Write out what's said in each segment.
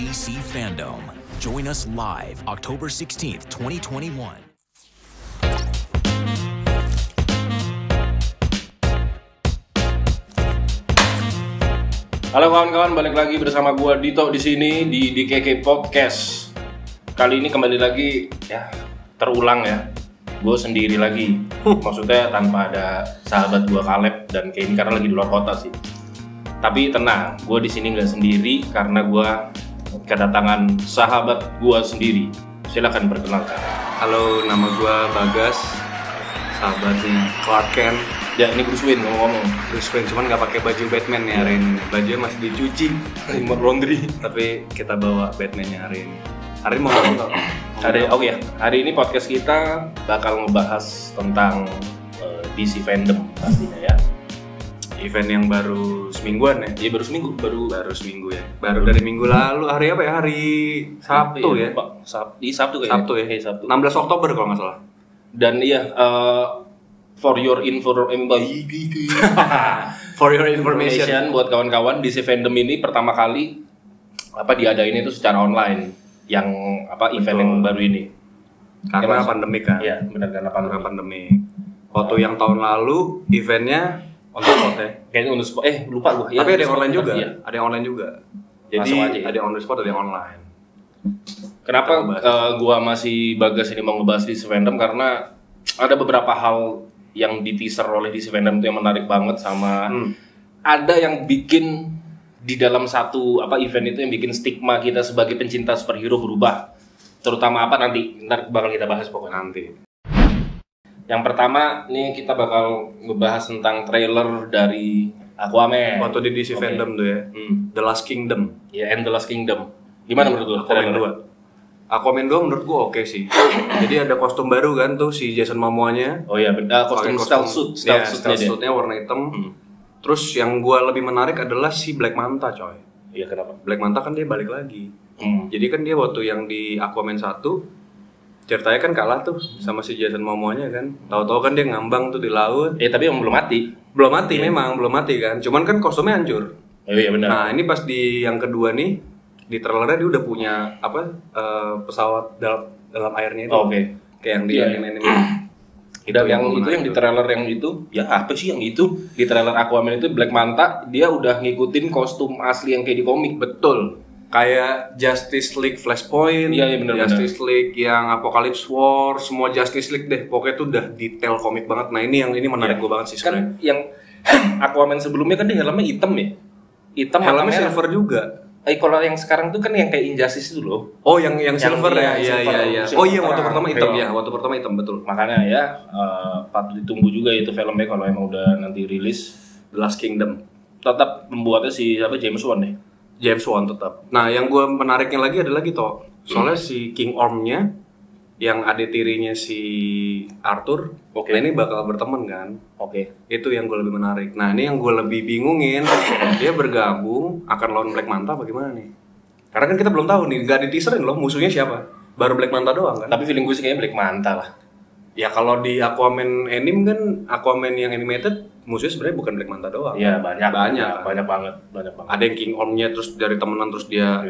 DC Fandom. Join us live October 16th, 2021. Halo kawan-kawan, balik lagi bersama gua Dito di sini di DKK Podcast. Kali ini kembali lagi ya, terulang ya. Gue sendiri lagi. Maksudnya tanpa ada sahabat gua Kaleb dan Kenny karena lagi di luar kota sih. Tapi tenang, gue di sini nggak sendiri karena gua kedatangan sahabat gua sendiri. Silakan perkenalkan. Halo, nama gua Bagas, sahabatnya Clark Kent. Ya, ini Bruce Wayne ngomong-ngomong. Bruce Wayne, cuman nggak pakai baju Batman nih hari ini. Bajunya masih dicuci, Laundry. tapi kita bawa Batman-nya hari ini. Hari ini mau ngomong nggak? Hari ini podcast kita bakal ngebahas tentang DC Fandom pastinya ya. Event yang baru semingguan ya? Iya baru seminggu. Baru seminggu ya. Baru dari minggu lalu. Hari apa ya? Hari Sabtu ya? Sabtu kayaknya. Sabtu ya? Iya, Sabtu. 16 Oktober kalau nggak salah. Dan iya, for your information buat kawan-kawan, DC Fandom ini pertama kali diadain itu secara online yang event yang baru ini. Karena pandemi kan? Iya, benar karena pandemi. Waktu yang tahun lalu eventnya on the spot ya? Kayaknya on the spot, lupa gua. Ya, tapi ada yang online juga, iya. Ada yang online juga. Jadi aja, ya? ada yang on the spot, ada yang online. Kenapa gua masih Bagas ini mau ngebahas DC Fandom karena ada beberapa hal yang di teaser oleh DC Fandom itu yang menarik banget sama ada yang bikin di dalam satu event itu yang bikin stigma kita sebagai pencinta superhero berubah. Terutama nanti bakal kita bahas pokoknya nanti. Yang pertama nih kita bakal ngebahas tentang trailer dari Aquaman. Waktu di DC Fandom tuh ya. The Last Kingdom. Ya, and The Last Kingdom. Gimana menurut lu? Aquaman 2 menurut gua oke sih. Jadi ada kostum baru kan tuh si Jason Momoa-nya. Oh iya, kostum stealth suit-nya warna hitam. Terus yang gua lebih menarik adalah si Black Manta, coy. Iya, kenapa? Black Manta kan dia balik lagi. Jadi kan dia waktu yang di Aquaman 1 ceritanya kan kalah tuh sama si Jason Momoa-nya kan. Tahu-tahu kan dia ngambang tuh di laut. Tapi yang belum mati. Belum mati memang, belum mati kan. Cuman kan kostumnya hancur. Oh iya benar. Nah, ini pas di yang kedua nih di trailernya dia udah punya pesawat dalam airnya itu. Oke. Kayak yang di anime-anime. Itu yang di trailer yang itu, ya apa sih yang itu? Di trailer Aquaman itu Black Manta dia udah ngikutin kostum asli yang kayak di komik. Betul. Kayak Justice League Flashpoint, bener, Justice League yang Apocalypse War, semua Justice League deh. Pokoknya tuh udah detail komik banget. Nah, ini menarik gue banget sih sebenarnya. Kan yang Aquaman sebelumnya kan dia helmnya hitam ya. Hitam helmnya silver juga. Kalau yang sekarang tuh kan yang kayak Injustice itu loh. Oh, yang silver ya. Iya. Oh iya, waktu pertama hitam ya. Waktu pertama hitam betul. Makanya ya patut ditunggu juga itu filmnya kalau emang udah nanti rilis. The Last Kingdom. Tetap pembuatnya James Wan nih. James Wan tetap. Nah, yang gue menariknya lagi adalah gitu. Soalnya si King Orm-nya yang adik tirinya si Arthur, nah ini bakal berteman kan. Itu yang gue lebih menarik. Nah, ini yang gue lebih bingungin. Dia bergabung akan lawan Black Manta bagaimana nih? Karena kan kita belum tahu nih, nggak diteaserin loh musuhnya siapa. Baru Black Manta doang kan. Tapi feeling gue sih kayaknya Black Manta lah. Ya kalau di Aquaman anime kan, Aquaman yang animated musuhnya sebenarnya bukan Black Manta doang. Iya, banyak banget. Ada yang King Orm-nya terus dari temenan terus dia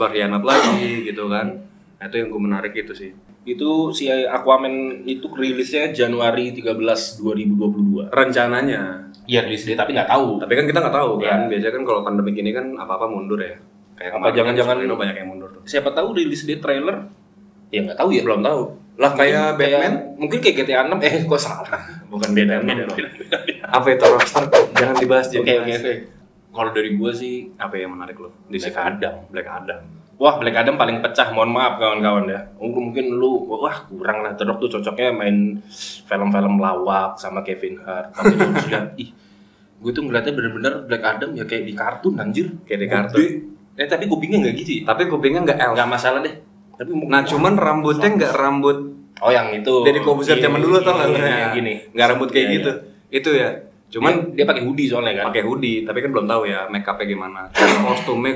berkhianat lagi gitu kan. Nah, itu yang gue menarik itu sih. Itu si Aquaman itu rilisnya Januari 13, 2022. Rencananya. Iya rilis dia tapi nggak tahu. Tapi kan kita nggak tahu kan. Biasanya kan kalau pandemi gini kan apa-apa mundur ya. Kayak apa jangan-jangan banyak yang mundur. Siapa tahu rilis dia trailer. Ya nggak tahu ya. Belum tahu. Lah kayak Batman, mungkin kayak GTA 6 kok salah. Bukan beda. Apa itu Rockstar? Jangan dibahas jadi. Oke. Kalau dari gua sih apa yang menarik lo? Black Adam. Wah, Black Adam paling pecah. Mohon maaf kawan-kawan ya. Mungkin lu kurang lah. The Rock tuh cocoknya main film-film lawak sama Kevin Hart. Tapi sudah gue tuh ngeliatnya bener-bener Black Adam ya kayak di kartun anjir. Kayak di kartun. Tapi kupingnya nggak gitu ya? Tapi kupingnya nggak elf. Nggak masalah deh. Tapi cuman rambutnya nggak rambut. Oh yang itu. Dari Corbuzier zaman dulu tau nggak? Yang gini. Nggak rambut kayak gitu. Itu ya. Cuman dia pakai hoodie soalnya kan. Pakai hoodie, tapi kan belum tahu ya make up-nya gimana. Kostumnya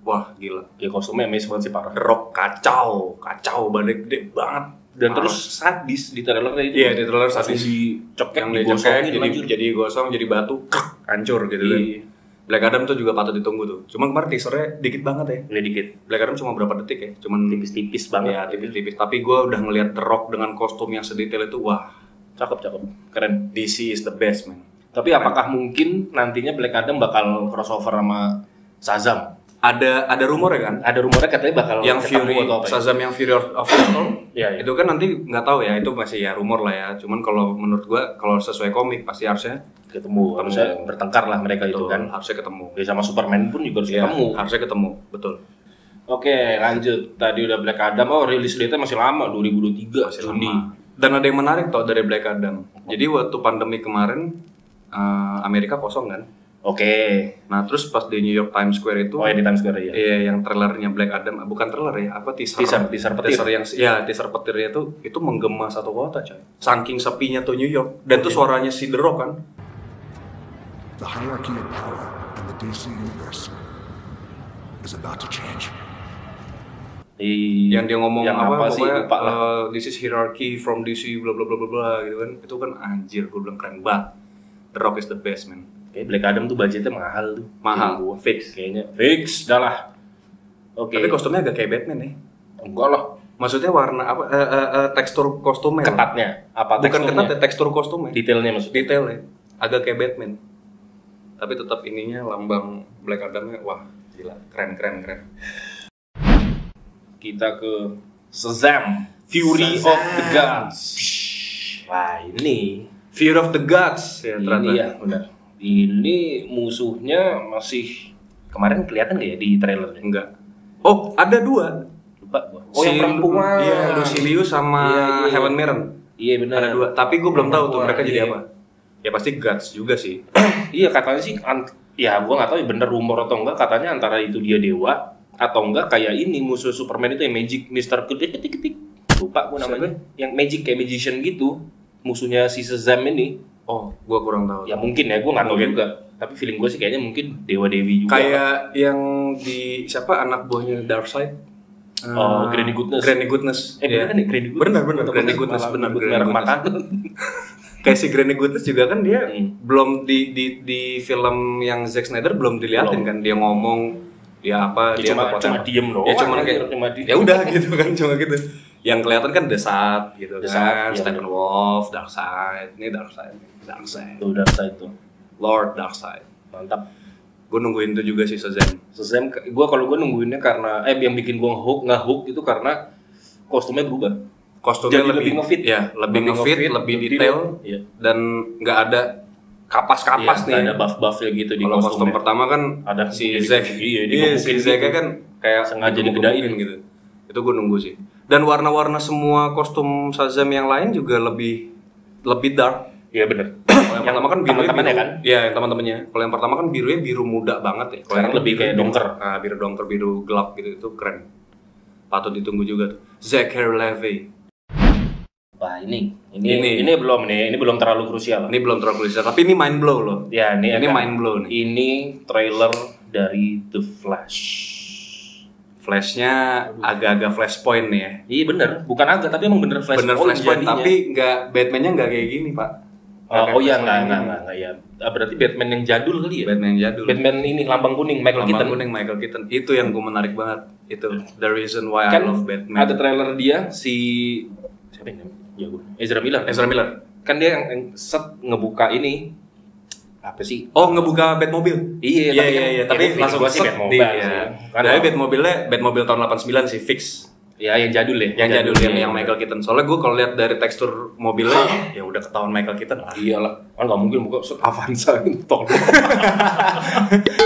wah gila. Ya kostumnya amazing banget sih parah. Rock kacau, badannya gede banget. Dan terus sadis di trailernya itu. Iya, di trailer sadis. Dicekek, yang digosong jadi gosong, jadi batu, hancur gitu kan. Black Adam tuh juga patut ditunggu tuh. Cuma kemarin teasernya dikit banget ya. Ini dikit. Black Adam cuma berapa detik ya? Cuman Tipis-tipis banget. Ya, tipis-tipis. Tapi gue udah ngeliat The Rock dengan kostum yang sedetail itu, wah, Cakep. Keren. DC is the best, man. Tapi apakah mungkin nantinya Black Adam bakal crossover sama Shazam? Ada rumor ya kan? Ada rumornya katanya bakal Yang ketemu Fury, atau apa ya? Shazam yang Fury of the Storm. Iya. Itu kan nanti nggak tahu ya, itu masih ya rumor lah ya. Cuman kalau menurut gua, kalau sesuai komik pasti harusnya Ketemu. Harusnya bertengkar lah mereka itu betul, kan. harusnya ketemu. Ya, sama Superman pun juga harus Ya, ketemu. harusnya ketemu, betul. Oke, lanjut. Tadi udah Black Adam. Oh, rilis date-nya masih lama, 2023 Masih Juni. lama. Dan ada yang menarik tau dari Black Adam. Jadi waktu pandemi kemarin Amerika kosong kan. Oke. Nah terus pas di New York Times Square itu, Oh, ya di Times Square ya. iya yang trailernya Black Adam, bukan trailer ya, apa teaser Teaser petir. yang ya teaser petirnya itu menggema satu kota coy. Saking sepinya tuh New York dan tuh suaranya si The Rock kan. The hierarchy of power in the DC universe is about to change. Yang dia ngomong yang apa sih? pokoknya Lupa lah. this is hierarchy from DC bla bla bla bla bla gitu kan. Itu kan anjir gue bilang keren banget. The Rock is the best man. Kayak Black Adam tuh budgetnya mahal tuh. Mahal, Gua fix. Kayaknya fix dah lah. Oke. Tapi kostumnya agak kayak Batman ya. Enggak lah. Maksudnya warna apa tekstur kostumnya. Ketatnya. Apa Bukan teksturnya? ketat ya, tekstur kostumnya. Detailnya maksudnya. Detailnya agak kayak Batman. Tapi tetap ininya lambang Black Adam-nya wah gila, keren. Kita ke Shazam, Fury of the Gods. Wah, ini Fear of the Gods ya ternyata. ini ya benar. Ini musuhnya masih kemarin kelihatan nggak ya di trailernya? Enggak. Oh, ada dua. Lupa gua. Oh, yang perempuan. Iya, Lucilius sama Iya. Helen Mirren. Iya benar. Ada dua. Tapi gue belum tahu tuh Perempuan, mereka jadi iya. apa. Ya pasti Gods juga sih. Iya katanya sih, ya gua nggak tahu ya bener rumor atau enggak, katanya antara itu dia dewa atau enggak kayak ini musuh Superman itu yang Magic Mister ketik. Lupa gua namanya. Yang Magic kayak magician gitu. Musuhnya si Shazam ini. Oh, gue kurang tahu. Ya mungkin ya, gua nggak tahu Mungkin. juga. Tapi feeling gua sih kayaknya mungkin dewa dewi juga. Kayak yang di siapa anak buahnya Darkseid? Oh, Granny Goodness. Granny Goodness. Bener Iya. kan ya Granny Goodness? Bener, Granny Goodness, bener. Merek Granny Goodness. makanan. Kayak si Granny Goodness juga kan dia belum di film yang Zack Snyder belum diliatin Belum. kan dia ngomong dia apa Ya, dia cuma kekuatan- diem doang. ya cuma Anjir, kayak cuma diem. ya udah gitu kan cuma gitu yang kelihatan kan The Sat gitu The kan Sat, iya. Steppenwolf Darkseid ini Darkseid Tuh Darkseid tuh. Lord Darkseid Mantap. gue nungguin itu juga sih Shazam Shazam, kalau gue nungguinnya karena yang bikin gue nge-hook itu karena kostumnya berubah. kostumnya Jadi lebih ngefit. ya lebih ngefit lebih detail Iya. dan nggak ada kapas-kapas Iya, nih ada buff-buffnya gitu di kalau kostum kostumnya. pertama kan Ada si jadi- Zack iya, si digebukin Zack gitu. kan kayak Sengaja digebukin dibedain. gitu itu gue nunggu sih dan warna-warna semua kostum Shazam yang lain juga lebih dark. Iya bener. Kalau yang pertama kan biru teman-temannya kan? Iya, yang teman-temannya. Kalau yang pertama kan birunya biru muda banget ya. Kalau Sekarang yang lebih kayak dongker. Nah, biru dongker, biru gelap gitu itu keren. Patut ditunggu juga tuh. Zachary Levi. Wah ini belum terlalu krusial. Ini belum terlalu krusial, tapi ini mind blow loh. Ya ini Ini agak- mind blow nih. Ini trailer dari The Flash. Flashnya agak-agak flashpoint nih ya. Iya bener, bukan agak tapi emang bener Bener flashpoint flashpoint, jadinya. tapi nggak Batman-nya nggak kayak gini pak. Oh iya Flashpoint enggak ya. Berarti Batman yang jadul kali ya? Batman yang jadul. Batman ini lambang kuning Michael Lambang Keaton. kuning Michael Keaton. Itu yang gue menarik banget. Itu the reason why Kan I love Batman. ada trailer dia si siapa yang namanya? Ya gue. Ezra Miller. Kan dia yang set ngebuka ini apa sih? Oh ngebuka Batmobile. Iya, Tapi langsung gua sih set Batmobile di- sih. ya. Kan Tapi Batmobile tahun 89 sih fix. ya yang jadul ya. Yang jadul ya. yang Michael Keaton. Soalnya gue kalau lihat dari tekstur mobilnya ya udah ketahuan Michael Keaton lah. Iyalah, kan nggak mungkin buka set Avanza tol.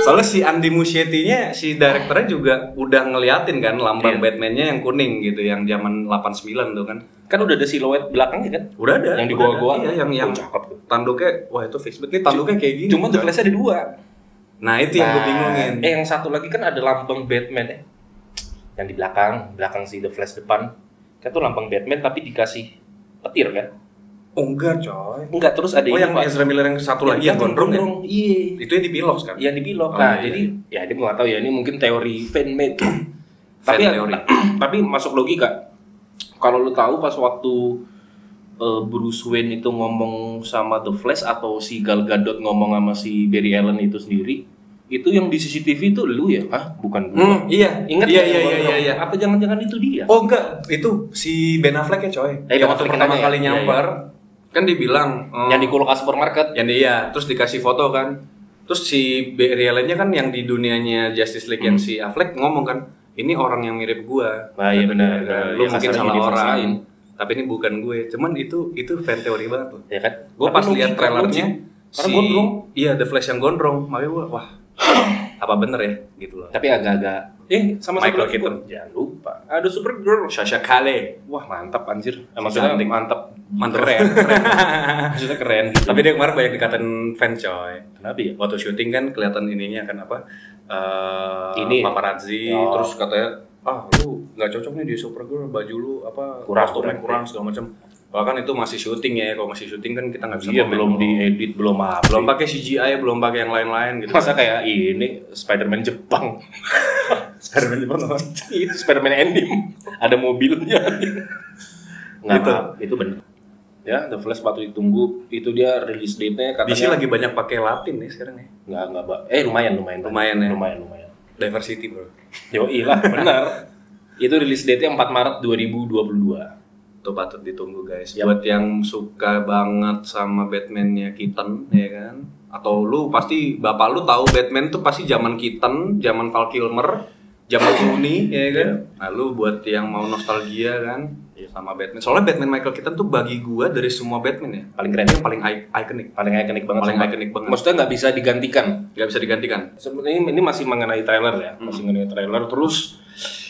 Soalnya si Andy Muschietti-nya si direkturnya juga udah ngeliatin kan lambang Iya. Batman-nya yang kuning gitu yang zaman 89 tuh kan. Kan udah ada siluet belakangnya kan? Udah ada. Yang di udah goa-goa. ada. Iya, yang cakep tuh. tanduknya wah itu fix banget. Nih tanduknya kayak gini. Cuma The Flash ada dua. Nah, itu yang gue bingungin. Yang satu lagi kan ada lambang Batman ya. Yang di belakang si The Flash depan. Kan tuh lambang Batman tapi dikasih petir kan? Oh enggak coy. Enggak, terus ada Oh ini, yang Pak. Ezra Miller yang satu lagi yang gondrong ya? Iya. Itu yang dipiloks kan? Yang dipilok. Oh, Nah, iya, jadi ya dia nggak tahu ya ini mungkin teori fan made. tapi teori. tapi masuk logika. Kalau lu tahu pas waktu Bruce Wayne itu ngomong sama The Flash atau si Gal Gadot ngomong sama si Barry Allen itu sendiri, Itu yang di CCTV itu lu ya? Hah? Bukan gua. Iya. Ingat Iya. Apa jangan-jangan itu dia? Oh enggak, itu si Ben Affleck ya coy. Ben Yang waktu Affleck pertama katanya, kali nyamper, kan dibilang Yang di kulkas supermarket. yang dia terus dikasih foto kan. Terus si Barry Allen-nya kan yang di dunianya Justice League yang si Affleck ngomong kan, ini orang yang mirip gua. Nah, iya benar. Lu Ya, mungkin kasarnya salah universe orang. lain. Tapi ini bukan gue. Cuman itu fan teori banget tuh. Ya kan? Gue Tapi pas logika, lihat trailernya logika. Karena gondrong. Iya, The Flash yang gondrong. Makanya gue wah, apa bener ya gitu loh. Tapi agak-agak sama Michael satu lagi, Keaton. jangan lupa. Ada Supergirl. Sasha Calle. Wah, mantap anjir. Maksudnya Cantik. mantap. Mantap. Keren. Maksudnya keren gitu. Tapi dia kemarin banyak dikatain fans coy. Kenapa ya? Waktu syuting kan kelihatan ininya kan apa? Ini. Paparazzi Oh. terus katanya lu nggak cocok nih di Supergirl, baju lu apa kostumnya kurang segala macam. Bahkan itu masih syuting ya, kalau masih syuting kan kita nggak bisa Iya, komen. belum diedit, belum apa. belum pakai CGI, belum pakai yang lain-lain gitu. Masa kayak ini Spider-Man Jepang. Spider-Man Jepang apa? Itu Spider-Man anime. Ada mobilnya. Nggak Gitu. apa, itu bener. Ya, The Flash patut ditunggu. Itu dia release date-nya katanya. DC lagi banyak pakai Latin nih sekarang nih. Nggak, Mbak. Lumayan ya. Lumayan. Diversity bro. Yoi lah, benar. Itu release date-nya 4 Maret 2022. Itu patut ditunggu guys. Yap. Buat yang suka banget sama Batman-nya Keaton ya kan. Atau lu pasti bapak lu tahu Batman tuh pasti zaman Keaton, zaman Val Kilmer, zaman Clooney ya kan. Nah, lu buat yang mau nostalgia kan sama Batman. Soalnya Batman Michael Keaton tuh bagi gua dari semua Batman ya Paling keren. yang paling ikonik. Paling ikonik banget. Paling sama- ikonik banget. Maksudnya nggak bisa digantikan. Gak bisa digantikan. Sebenarnya ini masih mengenai trailer ya. Masih mengenai trailer. Terus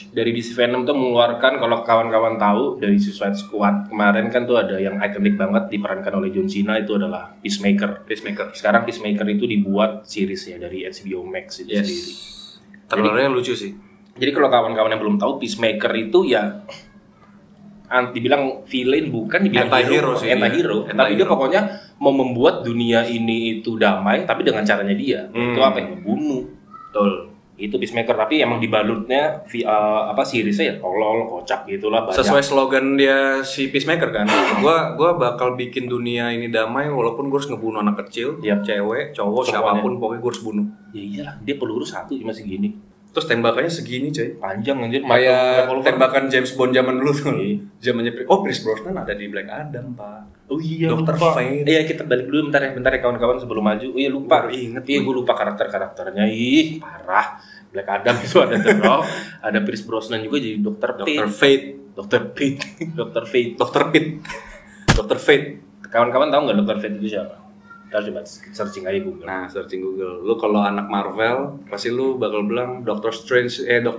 dari DC Fandom tuh mengeluarkan, kalau kawan-kawan tahu, dari Suicide Squad kemarin kan tuh ada yang ikonik banget diperankan oleh John Cena, itu adalah Peacemaker. Sekarang Peacemaker itu dibuat series ya dari HBO Max itu sendiri. Trailernya lucu sih. Jadi kalau kawan-kawan yang belum tahu, Peacemaker itu ya dibilang villain, bukan dibilang Anti-hero sih dia. anti-hero. Tapi dia pokoknya mau membuat dunia ini itu damai, tapi dengan caranya dia. Itu apa yang membunuh. Betul. Itu Peacemaker, tapi emang dibalutnya seriesnya ya tolol, kocak gitulah, banyak. Sesuai slogan dia si Peacemaker kan. Gua bakal bikin dunia ini damai walaupun gue harus ngebunuh anak kecil, cewek, cowok, Semuanya. siapapun pokoknya gue harus bunuh. Ya iyalah, dia peluru satu cuma segini. Terus tembakannya segini coy. Panjang anjir, Kayak revolver. tembakan James Bond zaman dulu tuh. Iya. Zamannya Pierce Brosnan ada di Black Adam, Pak. Oh iya, Dr. lupa. Fate. Iya, kita balik dulu bentar ya kawan-kawan sebelum maju. Oh iya, lupa. Baru inget, Iya, gue lupa karakternya. Ih, parah. Black Adam itu ada The Rock, ada Pierce Brosnan juga jadi Dr. Fate. Dr. Fate. Kawan-kawan tahu nggak Dr. Fate itu siapa? Kita coba searching aja Google. Nah, searching Google. Lu kalau anak Marvel, pasti lu bakal bilang Dr.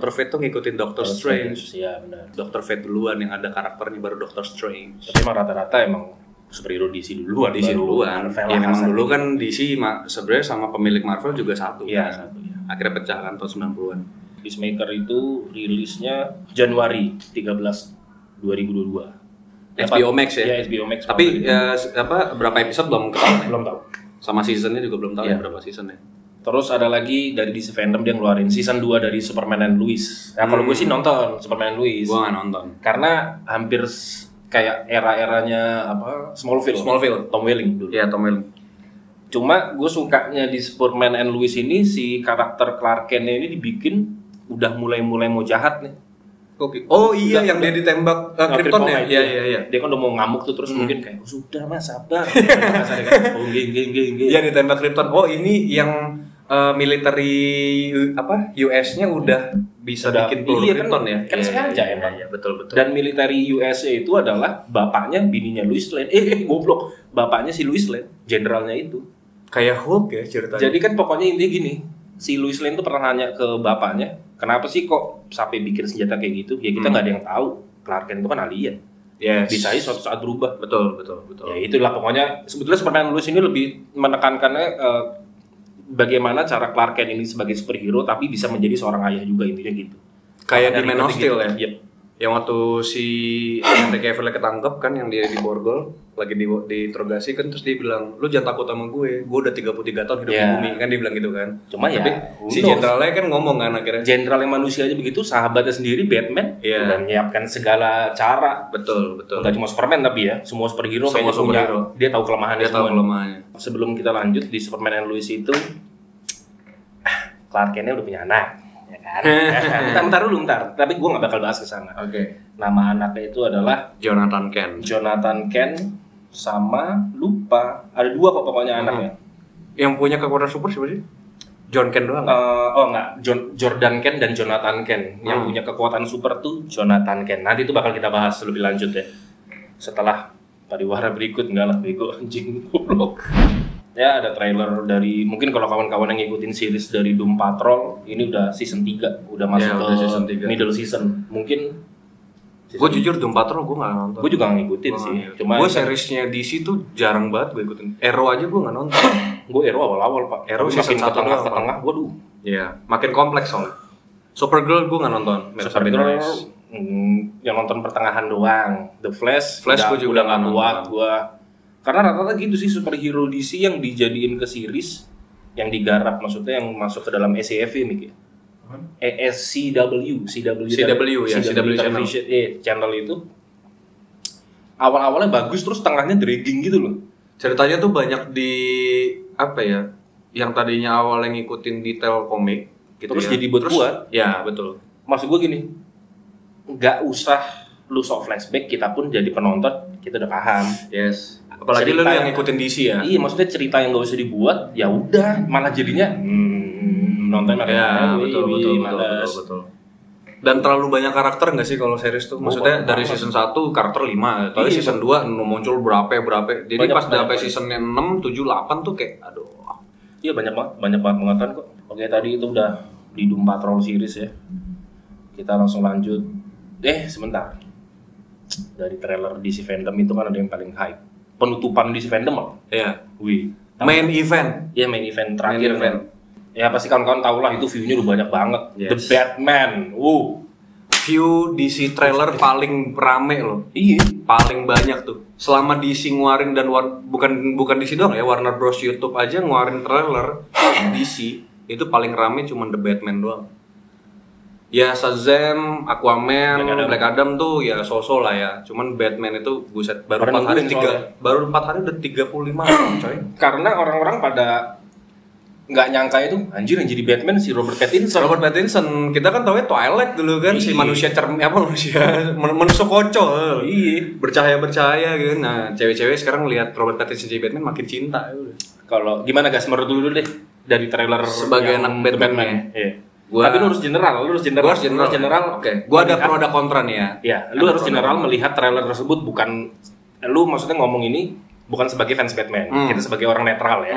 Fate tuh ngikutin Doctor Strange. Iya, benar. Dr. Fate duluan yang ada karakternya baru Doctor Strange. Tapi emang rata-rata emang superhero DC duluan. DC baru duluan. Marvel Ya lah memang kasarnya. dulu kan DC sebenarnya sama pemilik Marvel juga satu. Iya, kan. satu, ya. Akhirnya pecah kan tahun 90-an. Peacemaker itu rilisnya Januari 13, 2022. HBO Max ya? Iya, HBO Max. Tapi berapa episode belum ketahuan ya? belum tahu. Sama seasonnya juga belum tahu Iya. ya berapa seasonnya. Terus ada lagi dari DC Fandom dia ngeluarin season 2 dari Superman and Lois. Nah, kalau gue sih nonton Superman and Lois. Gua nggak nonton. Karena hampir kayak era-eranya Smallville. Tom Welling dulu. Iya, Tom Welling. Cuma gue sukanya di Superman and Lois ini si karakter Clark Kent-nya ini dibikin udah mulai mau jahat nih. Oh iya, yang dia ditembak Krypton ya? Iya. Dia kan udah mau ngamuk tuh, terus mungkin kayak sudah mas sabar. Oh geng. Iya, ditembak Krypton. Oh ini yang military US-nya udah bisa bikin peluru iya, Krypton ya? Kan sengaja emang. Iya, betul. Dan military USA itu adalah bapaknya bininya Lois Lane. Goblok. Bapaknya si Lois Lane, jenderalnya itu. Kayak Hulk ya ceritanya. Jadi kan pokoknya intinya gini, si Lois Lane tuh pernah nanya ke bapaknya, kenapa sih kok sampai bikin senjata kayak gitu? Ya kita nggak ada yang tahu. Clark Kent itu kan alien. Yes. Bisa aja suatu saat berubah. Betul. Ya itulah pokoknya. Sebetulnya Superman Lois ini lebih menekankannya bagaimana cara Clark Kent ini sebagai superhero tapi bisa menjadi seorang ayah juga, intinya gitu. Kayak di Man of Steel ya? Yep. Yang waktu si Henry Cavill ketangkep kan, yang dia di borgol lagi diinterogasi kan, terus dia bilang, lu jangan takut sama gue udah 33 tahun hidup di bumi, kan dia bilang gitu kan. Cuma tapi ya si jenderalnya kan ngomong kan akhirnya, jenderal yang manusia aja begitu, sahabatnya sendiri Batman udah menyiapkan segala cara. Betul. Enggak cuma Superman tapi ya, semua superhero Semua kayaknya superhero. punya, dia tahu kelemahannya dia tahu semua. kelemahannya. Sebelum kita lanjut di Superman and Lois itu, Clark Kent-nya udah punya anak, ya kan? Bentar dulu. Tapi gue nggak bakal bahas ke sana. Nama anaknya itu adalah Jonathan Kent sama lupa. Ada 2 pokoknya anaknya. Yang punya kekuatan super siapa sih? John Kent doang? Enggak. Jordan Kent dan Jonathan Kent. Yang punya kekuatan super tuh Jonathan Kent. Nanti itu bakal kita bahas lebih lanjut ya. Setelah pariwara berikut, enggak lah, bego anjing goblok. Ya ada trailer dari, mungkin kalau kawan-kawan yang ngikutin series dari Doom Patrol, ini udah season 3, udah masuk ke season 3. Middle season. Mungkin gue jujur Doom Patrol gue nggak nonton. Gue juga nggak ngikutin sih. Cuma gue seriesnya DC tuh jarang banget gue ikutin. Arrow aja gue nggak nonton. Gue Arrow awal-awal pak. Arrow season 1 doang. Ke tengah, waduh. Iya, makin kompleks soalnya. Supergirl gue nggak nonton. Supergirl yang nonton pertengahan doang. The Flash gue juga nggak kuat gue. Karena rata-rata gitu sih superhero DC yang dijadiin ke series, yang digarap maksudnya yang masuk ke dalam SCTV mikir. CW channel itu awal-awalnya bagus terus tengahnya dragging gitu loh. Ceritanya tuh banyak di apa ya? Yang tadinya awalnya ngikutin detail komik gitu terus ya. Jadi buat ya betul. Maksud gue gini, nggak usah lu sok flashback, kita pun jadi penonton kita udah paham. Yes. Apalagi lu yang ngikutin DC ya. Iya, maksudnya cerita yang nggak usah dibuat, ya udah malah jadinya nonton ya, betul. Dan terlalu banyak karakter nggak sih kalau series tuh? Maksudnya dari season 1 karakter 5, tapi season 2 muncul berapa. Jadi pas sampai season 6, 7, 8 tuh kayak aduh. Iya banyak banget muatan kok. Oke, tadi itu udah di Doom Patrol series ya. Kita langsung lanjut. Sebentar. Dari trailer DC Fandom itu kan ada yang paling hype. Penutupan DC Fandom loh. Iya. Main event. Iya, main event terakhir kan. Ya pasti kawan-kawan tahu lah itu view-nya udah banyak banget. Yes. The Batman. View DC trailer paling rame loh. Iya, paling banyak tuh. Selama DC nguarin dan bukan DC doang ya, Warner Bros YouTube aja nguarin trailer DC itu paling rame cuman The Batman doang. Ya Shazam, Aquaman, Black Adam tuh ya so-so lah ya. Cuman Batman itu buset baru 4 hari udah 35 coy. Karena orang-orang pada nggak nyangka itu anjir yang jadi Batman si Robert Pattinson. Kita kan taunya Twilight dulu kan. Si manusia manusia kocok. Iya, bercahaya gitu. Nah, cewek-cewek sekarang lihat Robert Pattinson jadi Batman makin cinta. Kalau gimana guys, menurut dulu deh dari trailer sebagai anak Batman. Iya. Tapi lu harus general. Oke. Gua ada pro ada kontra nih ya. Iya, lu harus general melihat trailer tersebut, bukan lu maksudnya ngomong ini bukan sebagai fans Batman. Kita sebagai orang netral ya.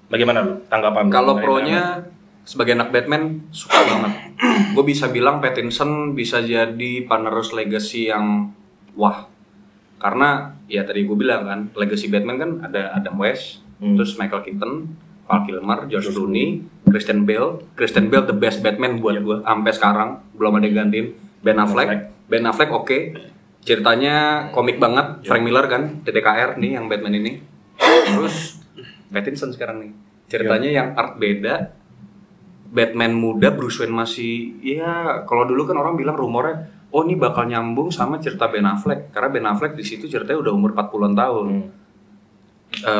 Bagaimana lu tanggapan? Kalau pro-nya sebagai anak Batman suka banget. Gue bisa bilang Pattinson bisa jadi penerus legacy yang wah. Karena ya tadi gue bilang kan, legacy Batman kan ada Adam West, terus Michael Keaton, Val Kilmer, George Clooney, Christian Bale the best Batman buat gue sampai sekarang belum ada yang gantiin. Ben Affleck oke. Ceritanya komik banget, Frank Miller kan, TTKR nih yang Batman ini. Terus Pattinson sekarang nih. Ceritanya yang art beda. Batman muda, Bruce Wayne masih ya kalau dulu kan orang bilang rumornya ini bakal nyambung sama cerita Ben Affleck karena Ben Affleck di situ ceritanya udah umur 40-an tahun.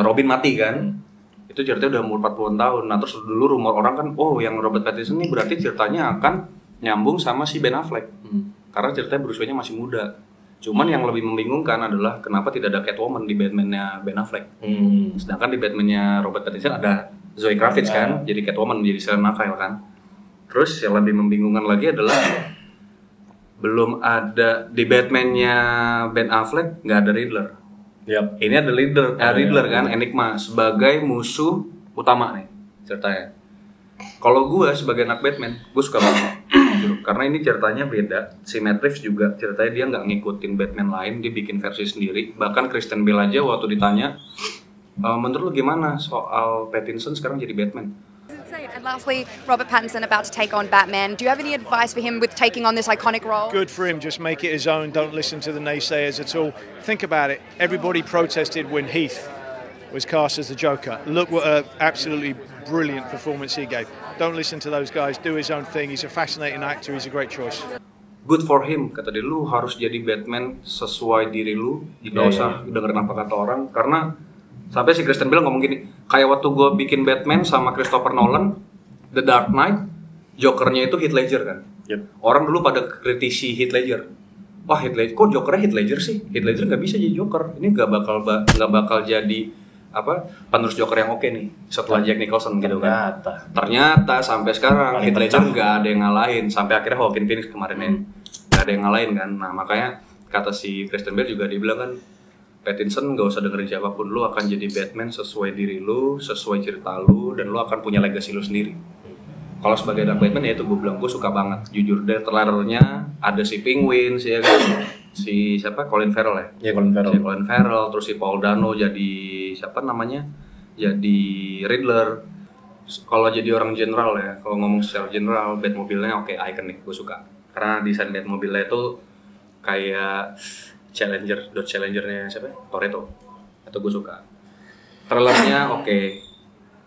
Robin mati kan. Itu ceritanya udah umur 40 tahun. Nah terus dulu rumor orang kan, yang Robert Pattinson ini berarti ceritanya akan nyambung sama si Ben Affleck. Karena ceritanya Bruce Wayne-nya masih muda. Cuman yang lebih membingungkan adalah kenapa tidak ada Catwoman di Batman-nya Ben Affleck. Sedangkan di Batman-nya Robert Pattinson ada Zoe Kravitz kan, jadi Catwoman, jadi Selena Kyle kan. Terus yang lebih membingungkan lagi adalah belum ada di Batman-nya Ben Affleck nggak ada Riddler. Yep. Ini ada Riddler kan, Enigma sebagai musuh utama nih ceritanya. Kalau gue sebagai anak Batman, gue suka banget. Karena ini ceritanya beda. Si Matt Reeves juga ceritanya dia nggak ngikutin Batman lain, dia bikin versi sendiri. Bahkan Christian Bale aja waktu ditanya, menurut lu gimana soal Pattinson sekarang jadi Batman? And lastly, Robert Pattinson about to take on Batman. Do you have any advice for him with taking on this iconic role? Good for him. Just make it his own. Don't listen to the naysayers at all. Think about it. Everybody protested when Heath was cast as the Joker. Look what an absolutely brilliant performance he gave. Don't listen to those guys. Do his own thing. He's a fascinating actor. He's a great choice. Good for him. Kata dia, lu harus jadi Batman sesuai diri lu. Nggak usah dengerin apa kata orang. Karena sampai si Christian Bale ngomong gini, kayak waktu gue bikin Batman sama Christopher Nolan, The Dark Knight, Jokernya itu Heath Ledger kan. Yep. Orang dulu pada kritisi Heath Ledger. Wah, Heath Ledger, kok Jokernya Heath Ledger sih? Heath Ledger nggak bisa jadi Joker. Ini nggak bakal jadi penerus Joker yang oke nih setelah Jack Nicholson gitu kan. Ternyata sampai sekarang Heath Ledger nggak ada yang ngalahin. Sampai akhirnya Joaquin Phoenix kemarin nggak ada yang ngalahin kan. Nah makanya kata si Christian Bale juga dibilang kan, Pattinson nggak usah dengerin siapapun, lu akan jadi Batman sesuai diri lu, sesuai cerita lu, dan lu akan punya legacy lu sendiri. Kalau sebagai Dark Batman ya itu gue bilang gue suka banget. Jujur deh, trailernya ada si Penguin, si si siapa, Colin Farrell ya? Colin Farrell. Si Colin Farrell, terus si Paul Dano jadi siapa namanya? Jadi Riddler. Kalau jadi orang general ya, kalau ngomong secara general, Batmobile-nya oke, iconic, gue suka. Karena desain Batmobile-nya itu kayak Dodge Challenger-nya siapa? Toretto. Itu gue suka. Trailernya oke.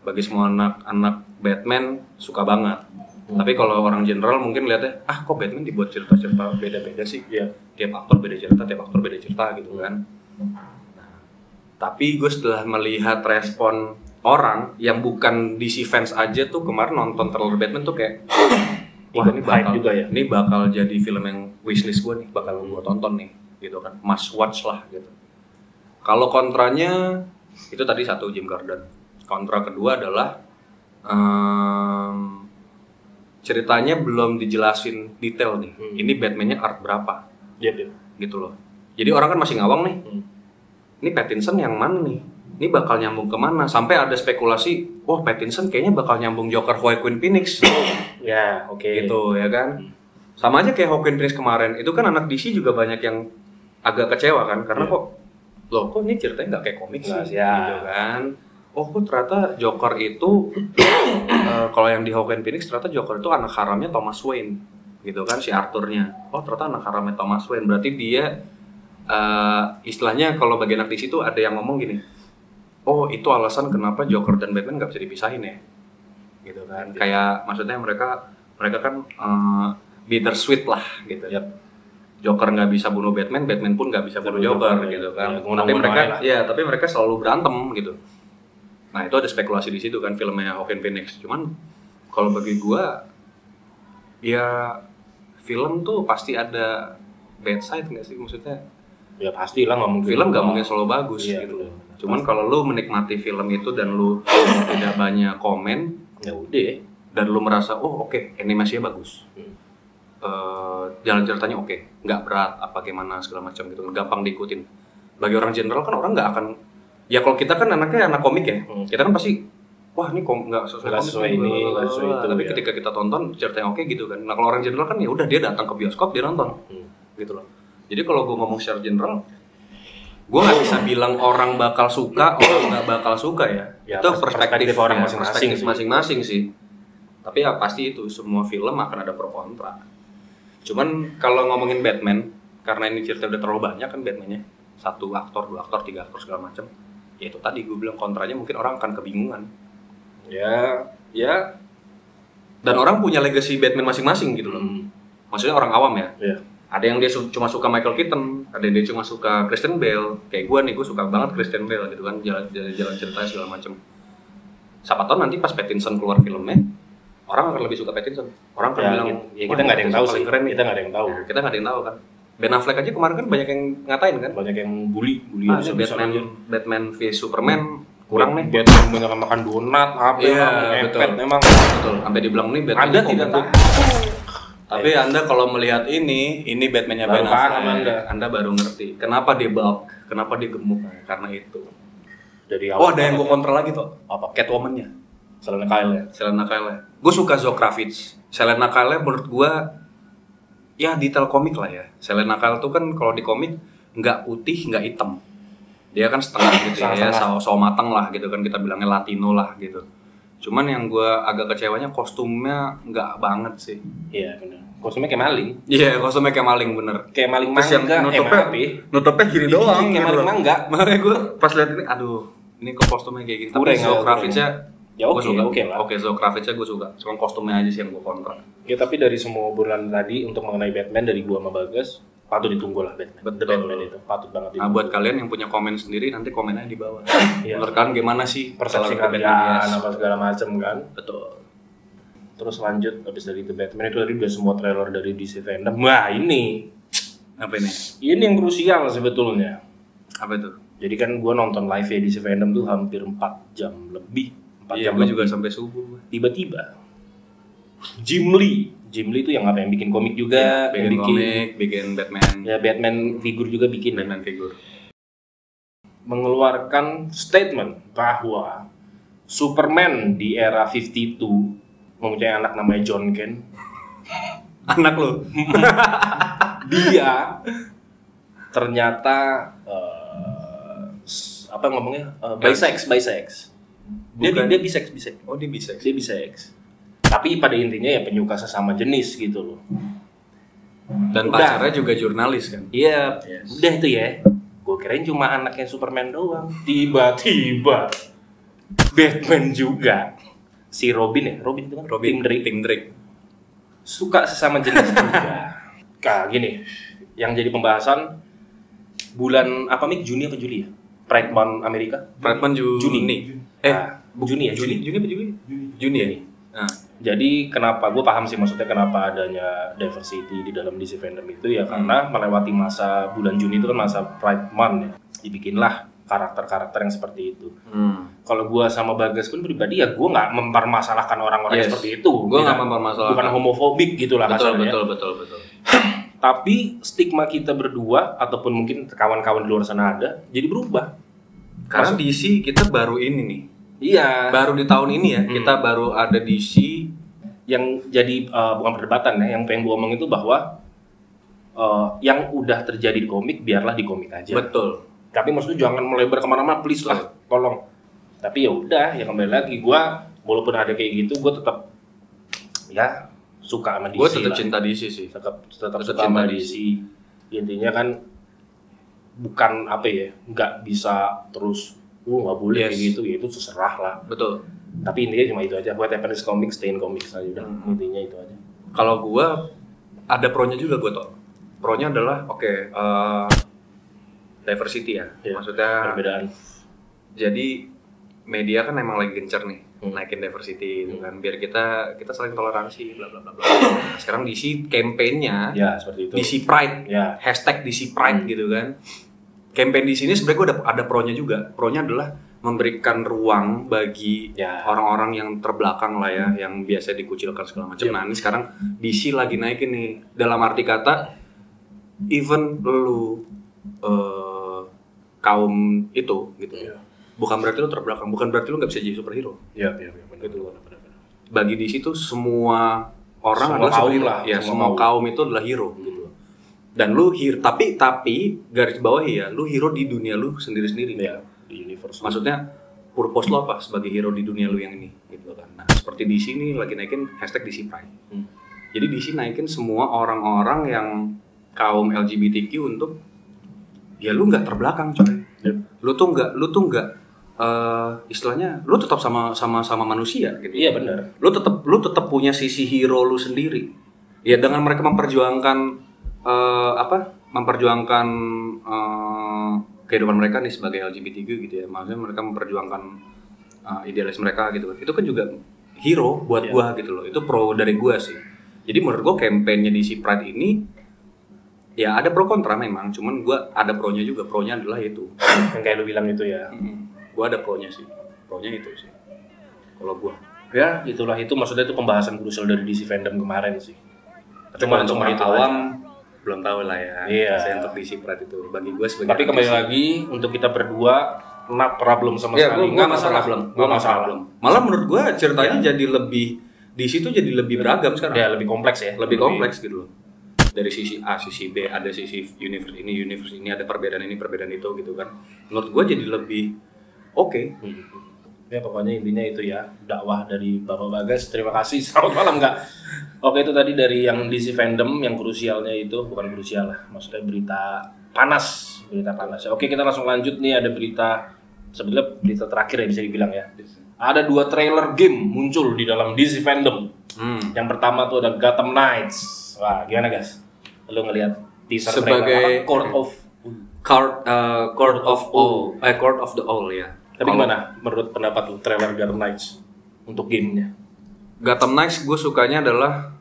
Bagi semua anak-anak Batman suka banget. Tapi kalau orang general mungkin lihatnya, kok Batman dibuat cerita-cerita beda-beda sih? Ya, tiap aktor beda cerita gitu kan. Nah, tapi gue setelah melihat respon orang yang bukan DC fans aja tuh kemarin nonton trailer Batman tuh kayak, wah ini bakal juga ya. Ini bakal jadi film yang wishlist gue nih, bakal gue tonton nih, gitu kan. Must watch lah gitu. Kalau kontranya itu tadi satu Jim Gordon. Kontra kedua adalah ceritanya belum dijelasin detail nih. Ini Batman-nya art berapa? Gitu loh. Jadi orang kan masih ngawang nih. Ini Pattinson yang mana nih? Ini bakal nyambung kemana? Sampai ada spekulasi, wah Pattinson kayaknya bakal nyambung Joker Joaquin Phoenix. Ya, oke. Gitu ya kan. Sama aja kayak Joaquin Phoenix kemarin. Itu kan anak DC juga banyak yang agak kecewa kan. Karena kok ini ceritanya nggak kayak komik sih. Gitu kan. Kok ternyata Joker itu kalau yang di Joaquin Phoenix ternyata Joker itu anak haramnya Thomas Wayne gitu kan, si Arthurnya. Ternyata anak haramnya Thomas Wayne, berarti dia istilahnya kalau bagian anak di situ ada yang ngomong gini, itu alasan kenapa Joker dan Batman nggak bisa dipisahin ya gitu kan. Kayak maksudnya mereka kan bittersweet lah gitu. Joker nggak bisa bunuh Batman, Batman pun nggak bisa bunuh Joker gitu kan. Tapi mereka selalu berantem gitu. Nah itu ada spekulasi di situ kan filmnya Joaquin Phoenix. Cuman kalau bagi gua ya film tuh pasti ada bad side nggak sih, maksudnya? Ya pasti lah, nggak mungkin. Film nggak mungkin selalu bagus gitu. Cuman kalau lu menikmati film itu dan lu tidak banyak komen, ya udah. Dan lu merasa oke, animasinya bagus, jalan ceritanya oke, nggak berat apa gimana segala macam gitu, gampang diikutin. Bagi orang general kan orang nggak akan. Ya kalau kita kan anaknya anak komik ya, kita kan pasti, wah ini nggak sesuai ini, nggak sesuai itu. Tapi ketika kita tonton ceritanya oke gitu kan. Nah kalau orang general kan ya udah dia datang ke bioskop dia nonton, gitu loh. Jadi kalau gue ngomong secara general, gue nggak bisa bilang orang bakal suka, orang nggak bakal suka ya. Itu perspektif orang masing-masing sih. Tapi ya pasti itu semua film akan ada pro kontra. Cuman kalau ngomongin Batman, karena ini cerita udah terlalu banyak kan Batman-nya, 1 aktor, 2 aktor, 3 aktor segala macam. Ya itu tadi gue bilang kontranya mungkin orang akan kebingungan. Ya. Dan orang punya legacy Batman masing-masing gitu loh. Maksudnya orang awam ya. Ada yang dia cuma suka Michael Keaton, ada yang dia cuma suka Christian Bale. Kayak gue nih, gue suka banget Christian Bale gitu kan, jalan ceritanya segala macam. Siapa tahu nanti pas Pattinson keluar filmnya, orang akan lebih suka Pattinson. Orang akan bilang, kita nggak ada yang tahu sih. Kita nggak ada yang tahu kan. Ben Affleck aja kemarin kan banyak yang ngatain kan, banyak yang bully Batman v Superman kurang nih. Batman banyak makan donat betul. Memang betul. Sampai dibilang nih Batman Anda tidak tahu. Tapi Anda kalau melihat ini Batman-nya Ben Affleck, Anda baru ngerti kenapa dia bulk, kenapa dia gemuk, karena itu. Jadi ada yang gue kontra lagi tuh. Apa? Catwoman-nya. Selena Kyle. Gue suka Zoe Kravitz. Selena Kyle menurut gue ya detail komik lah ya. Selena Kyle tuh kan kalau di komik nggak putih, nggak hitam. Dia kan setengah gitu ya, sawo matang lah gitu kan, kita bilangnya Latino lah gitu. Cuman yang gue agak kecewanya kostumnya nggak banget sih. Iya benar. Kostumnya kayak maling. Iya, kostumnya kayak maling bener. Kayak maling terus yang nutupnya gini doang. Kayak maling mangga. Makanya gue pas lihat ini, ini kok kostumnya kayak gini. Tapi Zoe Kravitz-nya ya oke lah. Oke, Zoe Kravitz-nya gue suka. Cuma kostumnya aja sih yang gue kontra. Ya tapi dari semua obrolan tadi untuk mengenai Batman dari gua sama Bagas, patut ditunggu lah Batman. Batman itu patut banget ditunggu. Nah, buat kalian yang punya komen sendiri nanti komennya di bawah. Menurut kalian gimana sih persepsi kalian apa segala macam kan? Betul. terus lanjut habis dari The Batman itu tadi udah semua trailer dari DC Fandom. Wah ini Apa ini? Ini yang krusial sebetulnya. Apa itu? Jadi kan gue nonton live ya DC Fandom tuh hampir 4 jam lebih. 4 jam gue juga sampai subuh. Tiba-tiba Jim Lee itu yang apa, yang bikin komik juga, bikin komik, bikin Batman. Ya, Batman figur juga bikin. Batman figur. Mengeluarkan statement bahwa Superman di era 52 mempunyai anak namanya John Kent. Anak lo? Dia ternyata apa ngomongnya? Bisex. Dia bisex. Oh, dia bisex. Dia bisex. Tapi pada intinya ya penyuka sesama jenis gitu loh. Dan pacarnya juga jurnalis kan? Iya, udah itu ya. Gue kirain cuma anaknya Superman doang. Tiba-tiba Batman juga. Si Robin itu kan? Tim Drake. Suka sesama jenis juga. Nah gini, yang jadi pembahasan bulan apa Mik? Juni apa Juli ya? Pride Month Amerika? Pride Month Juni. Juni ya? Juni apa Juli? Juni ya? Nah, jadi kenapa, gue paham sih maksudnya kenapa adanya diversity di dalam DC Fandom itu ya karena melewati masa bulan Juni itu kan masa Pride Month ya. Dibikinlah karakter-karakter yang seperti itu. Kalau gue sama Bagas pun pribadi ya gue nggak mempermasalahkan orang-orang seperti itu. Gue nggak mempermasalahkan. Bukan homofobik gitulah kasarnya. Betul. Tapi stigma kita berdua ataupun mungkin kawan-kawan di luar sana ada jadi berubah. Karena DC kita baru ini nih. Iya. Baru di tahun ini ya kita baru ada DC yang jadi bukan perdebatan ya. Yang pengen gue omong itu bahwa yang udah terjadi di komik biarlah di komik aja. Betul. Tapi maksudnya jangan melebar kemana-mana, please lah, tolong. Tapi ya udah, ya kembali lagi gue, walaupun ada kayak gitu, gue tetap ya suka sama DC. Gue tetap cinta DC sih. Tetap suka sama DC. Intinya kan bukan apa ya, nggak bisa terus, nggak boleh kayak gitu, ya itu terserah lah. Betul. Tapi intinya cuma itu aja. Buat Japanese comics, stay in comics aja udah. Intinya itu aja. Kalau gue ada pro-nya juga gue tau. Pro-nya adalah diversity ya, maksudnya perbedaan. Jadi media kan emang lagi gencar nih naikin diversity itu kan, biar kita saling toleransi, bla bla bla bla. Sekarang DC campaign-nya, ya seperti itu. DC Pride, ya. hashtag DC Pride gitu kan. Campaign di sini sebenarnya gue ada pro-nya juga. Pro-nya adalah memberikan ruang bagi orang-orang yang terbelakang lah ya, yang biasa dikucilkan segala macam. Nah ini sekarang DC lagi naikin nih, dalam arti kata, even lu kaum itu gitu bukan berarti lu terbelakang, bukan berarti lu nggak bisa jadi superhero. Iya benar. Gitu. Bagi di situ semua orang adalah kaum superhero. lah, Ya semua kaum itu adalah hero gitu. Dan lu hero, tapi garis bawah ya, lu hero di dunia lu sendiri-sendiri. Ya, di universe. Maksudnya purpose lo apa sebagai hero di dunia lu yang ini gitu kan. Nah, seperti di sini lagi naikin hashtag DC Pride. Jadi DC naikin semua orang-orang yang kaum LGBTQ untuk ya lu nggak terbelakang coy. Lu tuh nggak istilahnya lu tetap sama manusia gitu. Iya benar. Lu tetap punya sisi hero lu sendiri. Ya dengan mereka memperjuangkan kehidupan mereka nih sebagai LGBTQ gitu ya. Maksudnya mereka memperjuangkan idealis mereka gitu. Itu kan juga hero buat gua gitu loh. Itu pro dari gua sih. Jadi menurut gua kampanye DC Pride ini ya ada pro kontra memang, cuman gue ada pro-nya juga. Pro-nya adalah itu yang kayak lu bilang itu ya. Gue ada pro-nya sih. Pro-nya itu sih kalau gue. Ya itulah, itu maksudnya itu pembahasan krusial dari DC Fandom kemarin sih. Cuma untuk orang awam belum tahu lah ya. Iya. Saya untuk DC Pride itu bagi gue sebagai. Tapi kembali lagi untuk kita berdua not problem sama sekali. Nggak masalah. Malah menurut gue ceritanya jadi lebih di situ jadi lebih beragam sekarang. Ya lebih kompleks ya. Lebih kompleks gitu loh. Dari sisi A, sisi B, ada sisi universe ini ada perbedaan ini, perbedaan itu gitu kan. Menurut gue jadi lebih oke. Ya pokoknya intinya itu ya, dakwah dari Bapak Bagas. Terima kasih, selamat malam enggak. Oke, itu tadi dari yang DC Fandom, yang krusialnya itu, bukan krusial lah, maksudnya berita panas. Oke, kita langsung lanjut nih, ada berita, sebetulnya berita terakhir ya bisa dibilang ya. Ada 2 trailer game muncul di dalam DC Fandom. Yang pertama tuh ada Gotham Knights. Wah, gimana guys? Lu ngelihat teaser sebagai Court of the All ya. Tapi gimana menurut pendapat lu trailer Gotham Knights untuk gamenya? Gotham Knights gue sukanya adalah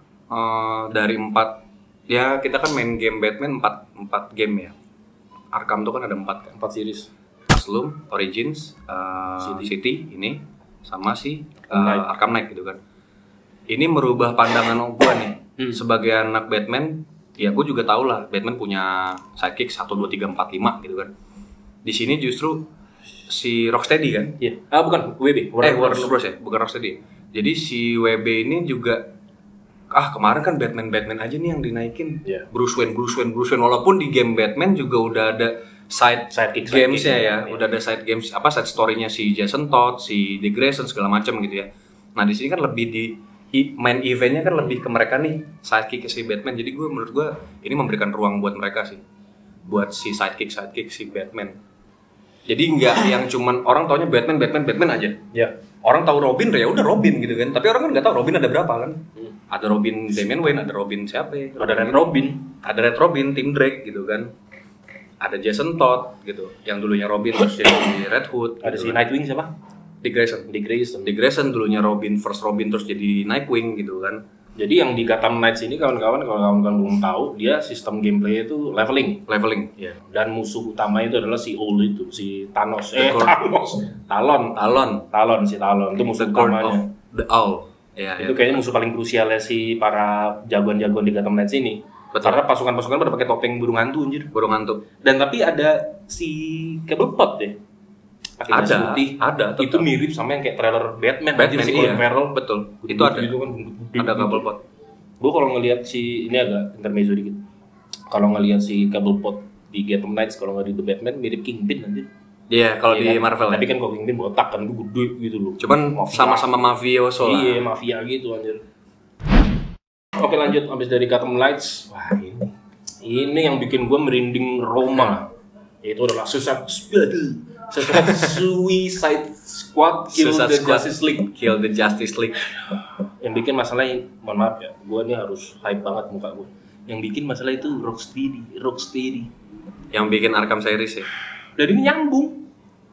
dari 4, ya kita kan main game Batman 4 game ya. Arkham tuh kan ada 4 kan. 4 series. Asylum, Origins, City ini sama si Arkham Knight gitu kan. Ini merubah pandangan gue nih. Sebagai anak Batman, ya gue juga tau lah Batman punya sidekick 1, 2, 3, 4, 5 gitu kan. Di sini justru si Rocksteady kan? Iya. Bukan WB. Warner Bros ya, bukan Rocksteady. Jadi si WB ini juga kemarin kan Batman aja nih yang dinaikin. Bruce Wayne walaupun di game Batman juga udah ada side games-nya ya. Udah ada side games side story-nya si Jason Todd, si Dick Grayson segala macam gitu ya. Nah, di sini kan lebih di main event-nya kan lebih ke mereka nih, sidekick si Batman. Jadi menurut gue ini memberikan ruang buat mereka sih. Buat si sidekick si Batman. Jadi nggak yang cuman orang taunya Batman aja. Ya. Orang tahu Robin ya udah Robin gitu kan. Tapi orang kan nggak tahu Robin ada berapa kan. Ada Robin Damian Wayne, ada Robin siapa ya? Ada Red Robin, Tim Drake gitu kan. Ada Jason Todd gitu, yang dulunya Robin terus jadi Red Hood. Ada gitu si kan. Nightwing siapa? Dick Grayson dulunya Robin, first Robin terus jadi Nightwing gitu kan. Jadi yang di Gotham Knights ini kawan-kawan kalau kawan-kawan belum tahu, dia sistem gameplay itu leveling. Ya. Dan musuh utama itu adalah si Old itu, si Thanos. Talon itu musuh utamanya. The Owl. Ya, itu kayaknya musuh paling krusialnya si para jagoan-jagoan di Gotham Knights ini. Betul. Karena pasukan-pasukan pada pakai topeng burung hantu anjir. Burung hantu. Dan tapi ada si Cobblepot deh. Ada. Itu mirip sama yang kayak trailer Batman si iya. Colin Farrell. Betul. Gede Itu ada. Gitu kan, Ada Cobblepot. Gue kalau ngelihat si ini agak intermezzo dikit. Kalau ngelihat si Cobblepot di Gotham Knights, kalau nggak di The Batman mirip Kingpin nanti. Iya, kalau di kan? Marvel. Tapi kan kalau Kingpin botak kan, gede gitu loh. Cuman sama-sama mafioso lah. Iya, mafia gitu anjir. Oke lanjut, abis dari Gotham Knights, wah ini yang bikin gue merinding Roma. Itu adalah Suicide Squad Kill the Justice League. Yang bikin masalahnya, mohon maaf ya, gue ini harus hype banget muka gue. Yang bikin masalah itu Rocksteady. Yang bikin Arkham series ya. Dan ini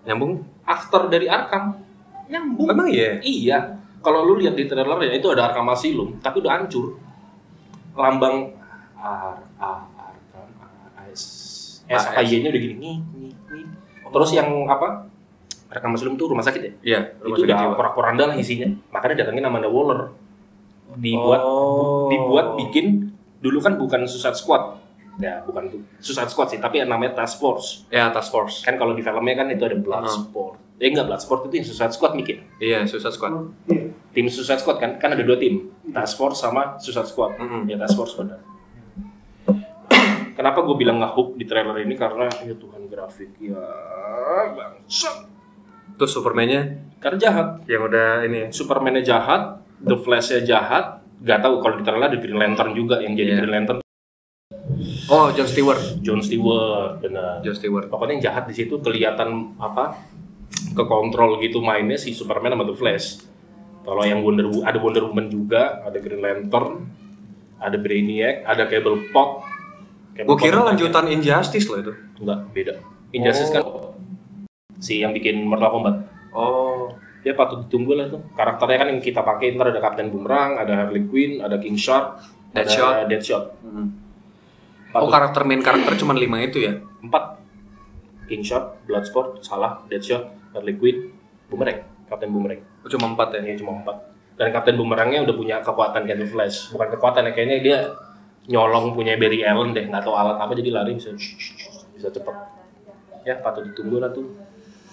nyambung. After dari Arkham nyambung. Memang iya. Iya. Kalau lu lihat di trailer ya itu ada Arkham Asylum, tapi udah hancur. Lambang Arkham SAY-nya udah gini. Terus yang apa? Arkham Asylum tuh rumah sakit ya? Iya, itu udah porak-poranda lah isinya. Makanya datangin Amanda Waller. Dibuat bikin dulu kan bukan Suicide Squad. Ya, bukan Suicide Squad sih, tapi namanya Task Force. Ya, Task Force. Kan kalau di filmnya kan itu ada Bloodsport. Enggak, Bloodsport itu yang Suicide Squad bikin. Iya, Suicide Squad. Tim Suicide Squad kan ada 2 tim, Task Force sama Suicide Squad. Ya Task Force benar. Kenapa gue bilang nge-hook di trailer ini karena ya Tuhan grafik ya bangsat. Terus Superman-nya Karena jahat. yang udah ini. Superman-nya jahat, The Flash-nya jahat. Gak tahu kalau di trailer ada Green Lantern juga yang jadi Green Lantern. Oh, John Stewart, benar. John Stewart. Pokoknya yang jahat di situ kelihatan kekontrol gitu mainnya si Superman sama The Flash. Kalau yang ada Wonder Woman juga, ada Green Lantern, ada Brainiac, ada Cobblepot. Gue kira lanjutan Injustice loh itu. Enggak, beda. Injustice kan si yang bikin Mortal Kombat. Oh, Dia patut ditunggu lah tuh. Karakternya kan yang kita pakai ntar ada Captain Boomerang, ada Harley Quinn, ada King Shark, ada Deadshot. Oh, main karakter cuma 5 itu ya? 4. King Shark, Bloodsport, Deadshot, Harley Quinn, Captain Boomerang. Oh, cuma 4 ya? Iya, cuma 4. Dan Captain Boomerangnya udah punya kekuatan kayak The Flash. Bukan kekuatan ya, kayaknya dia nyolong punya Barry Allen deh, nggak tahu alat apa jadi lari bisa cepet. Ya, patut ditunggu lah tuh.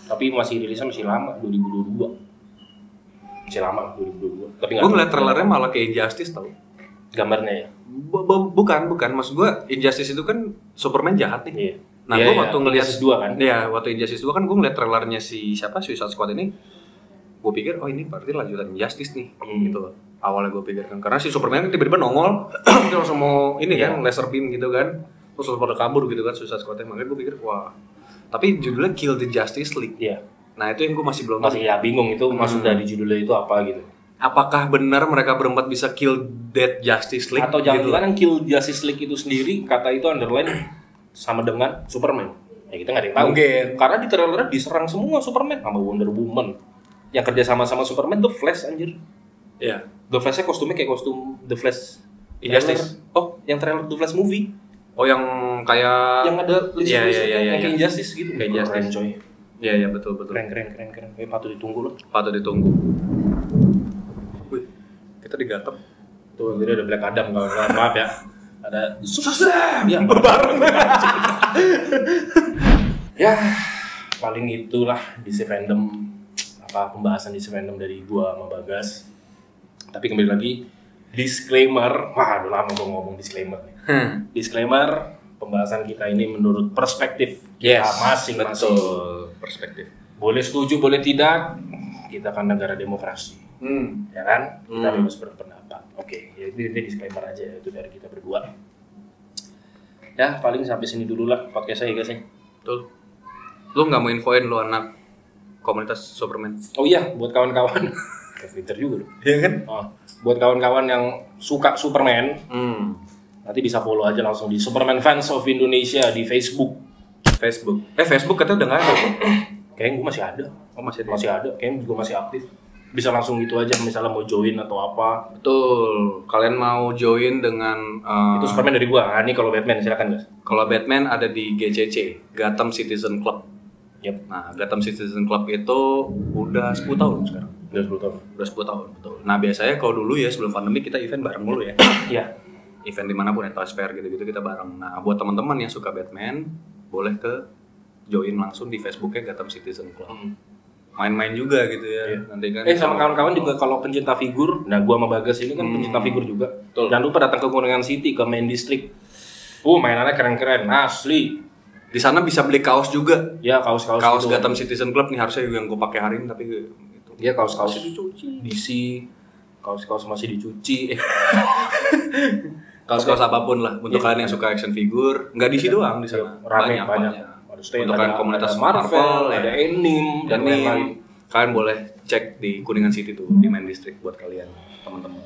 Tapi rilisnya masih lama, 2022. Masih lama 2022. Tapi gue ngeliat trailernya malah kayak Injustice tau. Gambarnya ya? Bukan. Maksud gue Injustice itu kan Superman jahat nih. Iya. Nah, gue waktu ngeliat Injustice 2 kan? Iya, waktu Injustice 2 kan gue ngeliat trailernya si Suicide Squad ini. Gue pikir, oh ini berarti lanjutan Injustice nih, gitu. Awalnya gue pikir kan, karena si Superman kan tiba-tiba nongol, dia langsung mau ini kan, laser beam gitu kan, terus pada kabur gitu kan Suicide Squad-nya. Makanya gue pikir, wah. Tapi judulnya Kill the Justice League. Iya. Nah itu yang gue masih belum bingung itu maksud dari judulnya itu apa gitu. Apakah benar mereka berempat bisa kill that Justice League? Atau jangan-jangan Kill Justice League itu sendiri, kata itu underline sama dengan Superman. Ya kita nggak ada yang tahu. Mungkin. Karena di trailernya diserang semua Superman sama Wonder Woman. Yang kerja sama Superman tuh Flash anjir. Iya. The Flash-nya kostumnya kayak kostum The Flash Injustice. Oh, yang trailer The Flash movie. Oh, yang kayak Yang ada Iya. kayak Injustice gitu. Kayak Injustice. Keren, coy. Iya, betul. Keren. Kayak patut ditunggu loh. Patut ditunggu. Wih, kita digatap. Tuh, jadi ada Black Adam kawan-kawan. Maaf ya. Ada Shazam yang bareng. Ya, paling itulah DC Fandom, pembahasan DC Fandom dari gua sama Bagas. Tapi kembali lagi, disclaimer. Wah, udah lama gua ngomong disclaimer nih. Disclaimer, pembahasan kita ini menurut perspektif kita masing-masing. Betul, perspektif. Boleh setuju, boleh tidak. Kita kan negara demokrasi. Ya kan? Kita bebas berpendapat. Oke, ya ini disclaimer aja itu dari kita berdua. Ya, paling sampai sini dulu lah podcast saya guys ya. Betul. Lu nggak mau infoin lu anak komunitas Superman? Oh iya, buat kawan-kawan. Twitter juga loh. Iya kan? Oh, buat kawan-kawan yang suka Superman, nanti bisa follow aja langsung di Superman Fans of Indonesia di Facebook. Facebook katanya udah nggak ada. Kayaknya gue masih ada. Oh, masih ada. Kayaknya gue masih aktif. Bisa langsung gitu aja misalnya mau join atau apa. Betul. Kalian mau join dengan itu Superman dari gua. Ini kalau Batman silakan guys. Kalau Batman ada di GCC, Gotham Citizen Club. Yep. Nah, Gotham Citizen Club itu udah 10 tahun sekarang. Udah 10 tahun, betul. Nah, biasanya kalau dulu ya sebelum pandemi kita event bareng mulu ya. Iya. Event dimanapun ya, Toys Fair gitu-gitu kita bareng. Nah, buat teman-teman yang suka Batman, boleh ke join langsung di Facebooknya Gotham Citizen Club. Main-main juga gitu ya. Nanti kan sama kawan-kawan juga kalau pencinta figur, nah gua sama Bagas ini kan pencinta figur juga. Betul. Jangan lupa datang ke Kuningan City, ke Main District. Mainannya keren-keren, asli. Di sana bisa beli kaos juga. Ya, kaos-kaos Kaos gitu. Gotham Citizen Club nih harusnya yang gue pakai hari ini tapi gitu. Iya, kaos-kaos dicuci. DC, kaos-kaus masih dicuci. Kaos-kaos apapun lah untuk kalian yang suka action figure. Nggak DC doang di sana. Banyak. Untuk kalian komunitas Marvel, ya. ada anime dan lain-lain. Kalian boleh cek di Kuningan City tuh, di Main District buat kalian, teman-teman.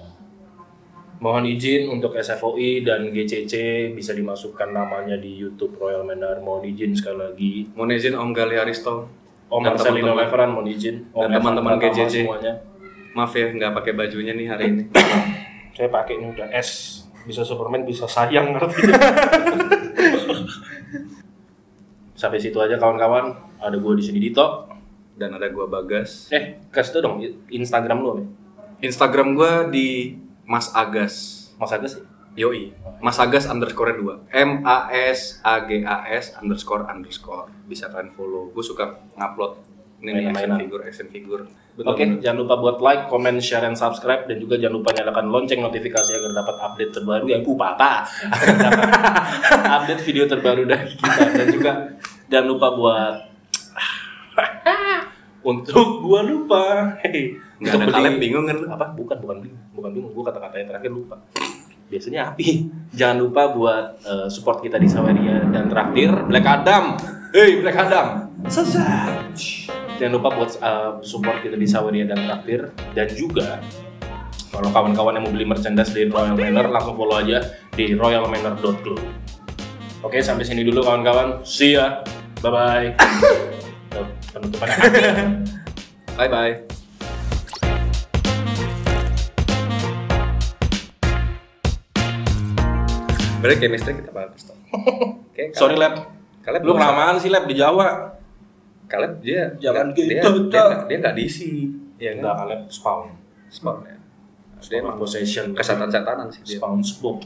Mohon izin untuk SFOI dan GCC bisa dimasukkan namanya di YouTube Royal Manor. Mohon izin sekali lagi. Mohon izin Om Gali Aristo, Om Marcelino Leveran, mohon izin. Dan teman-teman GCC semuanya. Maaf ya nggak pakai bajunya nih hari ini. Saya pakai ini udah S. Bisa Superman, bisa sayang ngerti. Sampai situ aja kawan-kawan. Ada gue di sini Dito dan ada gue Bagas. Kasih tau dong Instagram lu apa? Instagram gue di Mas Agas. Mas Agas sih? Yoi. Mas Agas _2. MASAGAS __. Bisa kalian follow. Gue suka ngupload ini action figure. Oke, jangan lupa buat like, comment, share, and subscribe, dan juga jangan lupa nyalakan lonceng notifikasi agar dapat update terbaru yang update video terbaru dari kita. Dan juga jangan lupa buat gua lupa. Nggak ada Kaleb bingung kan lu? Apa? Bukan bingung. Gua kata-katanya terakhir lupa. Biasanya api. Jangan lupa buat support kita di Saweria dan traktir Black Adam. Hey Black Adam. Jangan lupa buat support kita di Saweria dan traktir. Dan juga kalau kawan-kawan yang mau beli merchandise di Royal Manor langsung follow aja di royalmanor.club. Oke, sampai sini dulu kawan-kawan. See ya. Bye-bye. Penutupannya. Bye-bye. Berarti chemistry kita bagus toh. Sorry Lab. Kaleb lu kelamaan sih Lab di Jawa. Kaleb dia jangan dia nggak diisi. Ya enggak, Kaleb spawn ya. Dia emang possession kesatan-setanan sih dia. Spawn spook.